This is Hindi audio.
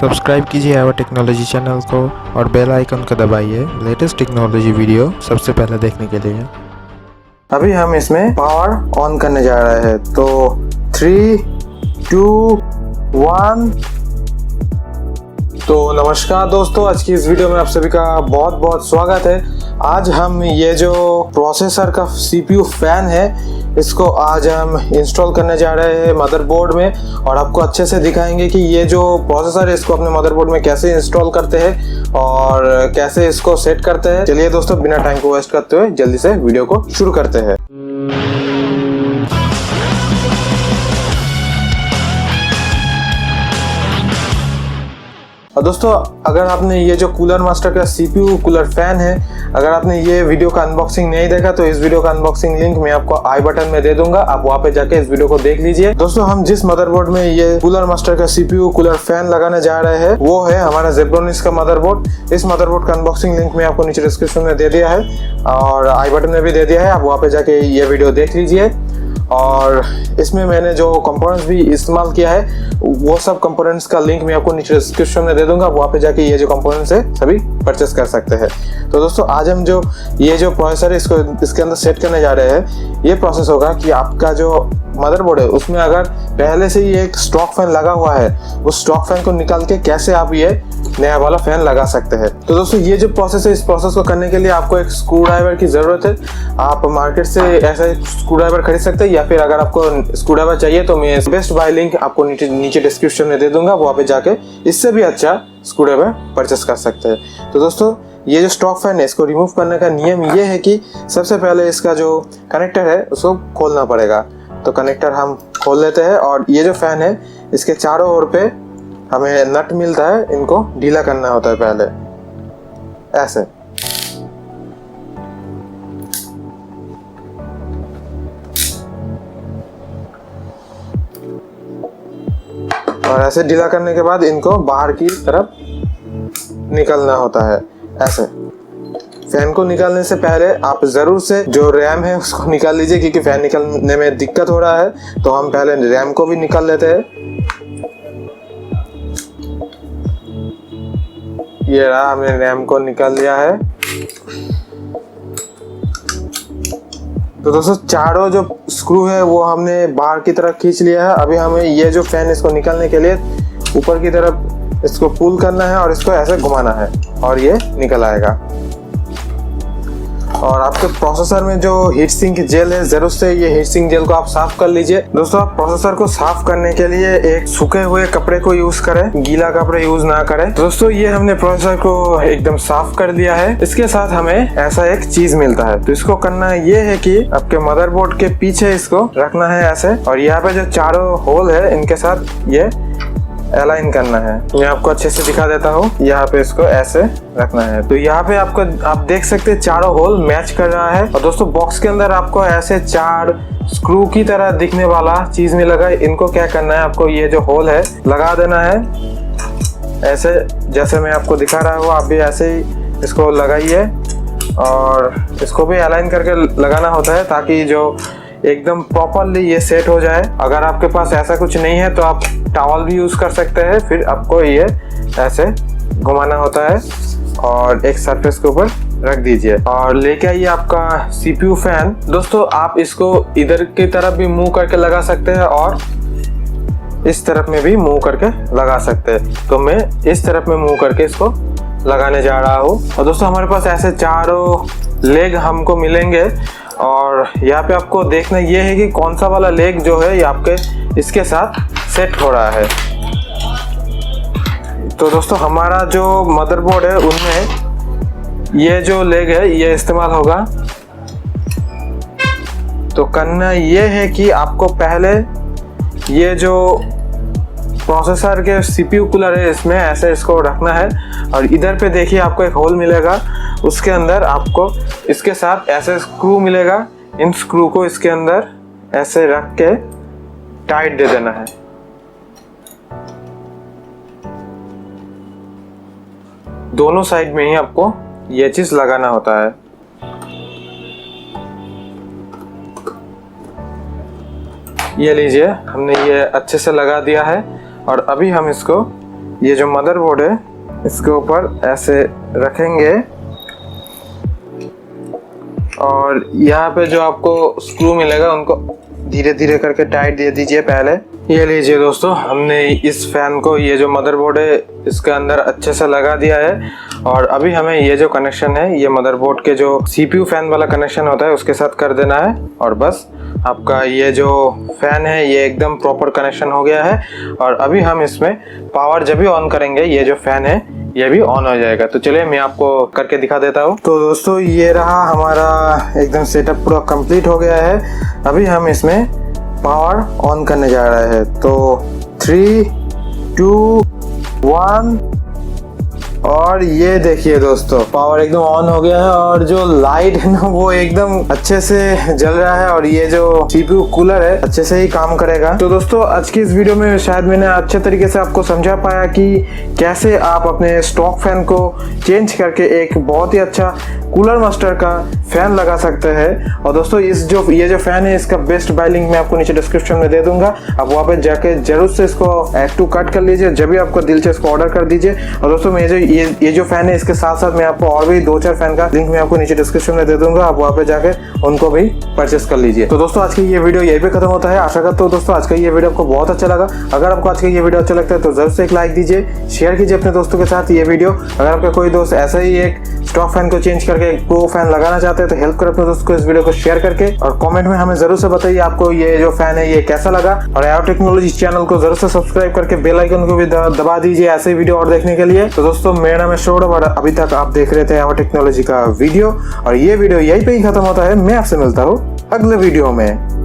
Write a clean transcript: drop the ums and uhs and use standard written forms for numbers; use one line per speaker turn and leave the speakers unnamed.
सब्सक्राइब कीजिए आवर टेक्नोलॉजी चैनल को और बेल आइकन को दबाइए लेटेस्ट टेक्नोलॉजी वीडियो सबसे पहले देखने के लिए।
अभी हम इसमें पावर ऑन करने जा रहे हैं, तो 3, 2, 1। तो नमस्कार दोस्तों, आज की इस वीडियो में आप सभी का बहुत बहुत स्वागत है। आज हम ये जो प्रोसेसर का CPU फैन है, इसको आज हम इंस्टॉल करने जा रहे हैं मदरबोर्ड में और आपको अच्छे से दिखाएंगे कि ये जो प्रोसेसर है इसको अपने मदरबोर्ड में कैसे इंस्टॉल करते हैं और कैसे इसको सेट करते हैं। चलिए दोस्तों, बिना टाइम को वेस्ट करते हुए जल्दी से वीडियो को शुरू करते हैं। और दोस्तों, अगर आपने ये जो कूलर मास्टर का CPU कूलर फैन है, अगर आपने ये वीडियो का अनबॉक्सिंग नहीं देखा तो इस वीडियो का अनबॉक्सिंग लिंक मैं आपको आई बटन में दे दूंगा, आप वहाँ पे जाके इस वीडियो को देख लीजिए। दोस्तों, हम जिस मदरबोर्ड में ये कूलर मास्टर का CPU कूलर फैन लगाने जा रहे हैं वो है हमारा जेब्रोनिक्स का मदरबोर्ड। इस मदरबोर्ड का अनबॉक्सिंग लिंक मैं आपको नीचे डिस्क्रिप्शन में दे दिया है और आई बटन में भी दे दिया है, आप वहाँ पे जाके ये वीडियो देख लीजिए। और इसमें मैंने जो कंपोनेंट्स भी इस्तेमाल किया है वो सब कंपोनेंट्स का लिंक मैं आपको नीचे डिस्क्रिप्शन में दे दूंगा, वहाँ पे जाके ये जो कंपोनेंट्स है सभी परचेस कर सकते हैं। तो दोस्तों, आज हम जो ये जो प्रोसेसर है इसको इसके अंदर सेट करने जा रहे हैं। ये प्रोसेस होगा कि आपका जो मदरबोर्ड है उसमें अगर पहले से ही एक स्टॉक फैन लगा हुआ है, उस स्टॉक फैन को निकाल के कैसे आप ये नया वाला फैन लगा सकते हैं। तो दोस्तों, ये जो प्रोसेस है इस प्रोसेस को करने के लिए आपको एक स्क्रू ड्राइवर की जरूरत है। आप मार्केट से ऐसा स्क्रू ड्राइवर खरीद सकते हैं या फिर अगर आपको स्क्रू ड्राइवर चाहिए तो मैं बेस्ट बाय लिंक आपको नीचे डिस्क्रिप्शन में दे दूंगा, वहाँ पे जाके इससे भी अच्छा स्क्रू ड्राइवर परचेस कर सकते हैं। तो दोस्तों, ये जो स्टॉक फैन है इसको रिमूव करने का नियम ये है कि सबसे पहले इसका जो कनेक्टर है उसको खोलना पड़ेगा। तो कनेक्टर हम खोल लेते हैं और ये जो फैन है इसके चारों ओर पे हमें नट मिलता है, इनको ढीला करना होता है पहले ऐसे। और ऐसे ढीला करने के बाद इनको बाहर की तरफ निकलना होता है ऐसे। फैन को निकालने से पहले आप जरूर से जो रैम है उसको निकाल लीजिए, क्योंकि फैन निकालने में दिक्कत हो रहा है। तो हम पहले रैम को भी निकाल लेते हैं। ये रहा, हमने रैम को निकाल लिया है। तो दोस्तों, चारों जो स्क्रू है वो हमने बाहर की तरफ खींच लिया है। अभी हमें ये जो फैन इसको निकालने के लिए ऊपर की तरफ इसको पुल करना है और इसको ऐसे घुमाना है और ये निकल आएगा। और आपके प्रोसेसर में जो हीट सिंक जेल है, जरूर से ये हीट सिंक जेल को आप साफ कर लीजिए। दोस्तों, आप प्रोसेसर को साफ करने के लिए एक सूखे हुए कपड़े को यूज करें, गीला कपड़े यूज ना करें। दोस्तों, ये हमने प्रोसेसर को एकदम साफ कर दिया है। इसके साथ हमें ऐसा एक चीज मिलता है, तो इसको करना ये है कि आपके मदरबोर्ड के पीछे इसको रखना है ऐसे, और यहाँ पे जो चारों होल है इनके साथ ये अलाइन करना है। मैं आपको अच्छे से दिखा देता हूँ। यहाँ पे इसको ऐसे रखना है, तो यहाँ पे आप देख सकते हैं चारों होल मैच कर रहा है। और दोस्तों, बॉक्स के अंदर आपको ऐसे 4 स्क्रू की तरह दिखने वाला चीज मिलेगा। इनको क्या करना है, आपको ये जो होल है लगा देना है ऐसे, जैसे मैं आपको दिखा रहा हूँ। आप भी ऐसे ही इसको लगाइए और इसको भी अलाइन करके लगाना होता है ताकि जो एकदम प्रॉपरली ये सेट हो जाए। अगर आपके पास ऐसा कुछ नहीं है तो आप टॉवल भी यूज कर सकते हैं। फिर आपको ये ऐसे घुमाना होता है और एक सरफेस के ऊपर रख दीजिए और लेके आइए आपका CPU फैन। दोस्तों, आप इसको इधर की तरफ भी मूव करके लगा सकते हैं और इस तरफ में भी मूव करके लगा सकते हैं। तो मैं इस तरफ में मूव करके इसको लगाने जा रहा हूँ। और दोस्तों, हमारे पास ऐसे चारों लेग हमको मिलेंगे और यहाँ पे आपको देखना ये है कि कौन सा वाला लेग जो है ये आपके इसके साथ सेट हो रहा है। तो दोस्तों, हमारा जो मदरबोर्ड है उनमें ये जो लेग है ये इस्तेमाल होगा। तो करना ये है कि आपको पहले ये जो प्रोसेसर के CPU कूलर है इसमें ऐसे इसको रखना है और इधर पे देखिए आपको एक होल मिलेगा, उसके अंदर आपको इसके साथ ऐसे स्क्रू मिलेगा। इन स्क्रू को इसके अंदर ऐसे रख के टाइट दे देना है। दोनों साइड में ही आपको ये चीज लगाना होता है। ये लीजिए, हमने ये अच्छे से लगा दिया है और अभी हम इसको ये जो मदरबोर्ड है इसके ऊपर ऐसे रखेंगे और यहाँ पे जो आपको स्क्रू मिलेगा उनको धीरे धीरे करके टाइट दे दीजिए। पहले ये लीजिए दोस्तों, हमने इस फैन को ये जो मदरबोर्ड है इसके अंदर अच्छे से लगा दिया है और अभी हमें ये जो कनेक्शन है ये मदरबोर्ड के जो CPU फैन वाला कनेक्शन होता है उसके साथ कर देना है और बस आपका ये जो फैन है ये एकदम प्रॉपर कनेक्शन हो गया है। और अभी हम इसमें पावर जब भी ऑन करेंगे ये जो फैन है ये भी ऑन हो जाएगा। तो चलिए मैं आपको करके दिखा देता हूँ। तो दोस्तों ये रहा हमारा एकदम सेटअप पूरा कंप्लीट हो गया है। अभी हम इसमें पावर ऑन करने जा रहे हैं। तो 3, 2, 1 और ये देखिए दोस्तों पावर एकदम ऑन हो गया है और जो लाइट है ना वो एकदम अच्छे से जल रहा है और ये जो CPU कूलर है अच्छे से ही काम करेगा। तो दोस्तों आज की इस वीडियो में शायद मैंने अच्छे तरीके से आपको समझा पाया कि कैसे आप अपने स्टॉक फैन को चेंज करके एक बहुत ही अच्छा कूलर मास्टर का फैन लगा सकते हैं। और दोस्तों ये जो फैन है इसका बेस्ट बाय लिंक मैं आपको नीचे डिस्क्रिप्शन में दे दूंगा। आप वहाँ पे जाके जरूर से इसको ऐड टू कार्ट कर लीजिए, जब भी आपको दिल से इसको ऑर्डर कर दीजिए। और दोस्तों मैं ये जो फैन है इसके साथ साथ मैं आपको और भी 2-4 फैन का लिंक मैं आपको नीचे डिस्क्रिप्शन में दे दूंगा, आप वहाँ पे जाके उनको भी परचेस कर लीजिए। तो दोस्तों आज की ये वीडियो यहीं पे खत्म होता है। आशा करता हूँ दोस्तों आज का ये वीडियो आपको बहुत अच्छा लगा। अगर आपको आज का ये वीडियो अच्छा लगता है तो जरूर से एक लाइक दीजिए, शेयर कीजिए अपने दोस्तों के साथ ये वीडियो। अगर आपका कोई दोस्त ऐसा ही एक स्टॉक फैन को चेंज करके एक प्रो फैन लगाना चाहते हैं तो हेल्प करो अपने दोस्त को इस वीडियो को शेयर करके और कमेंट में हमें जरूर से बताइए आपको ये जो फैन है ये कैसा लगा। और एआर टेक्नोलॉजी चैनल को जरूर से सब्सक्राइब करके बेल आइकन को भी दबा दीजिए ऐसे ही वीडियो और देखने के लिए। तो दोस्तों मेरा नाम है सौरभ और अभी तक आप देख रहे थे एआर टेक्नोलॉजी का वीडियो और ये वीडियो यहीं पे ही खत्म होता है। मैं आपसे मिलता हूँ अगले वीडियो में।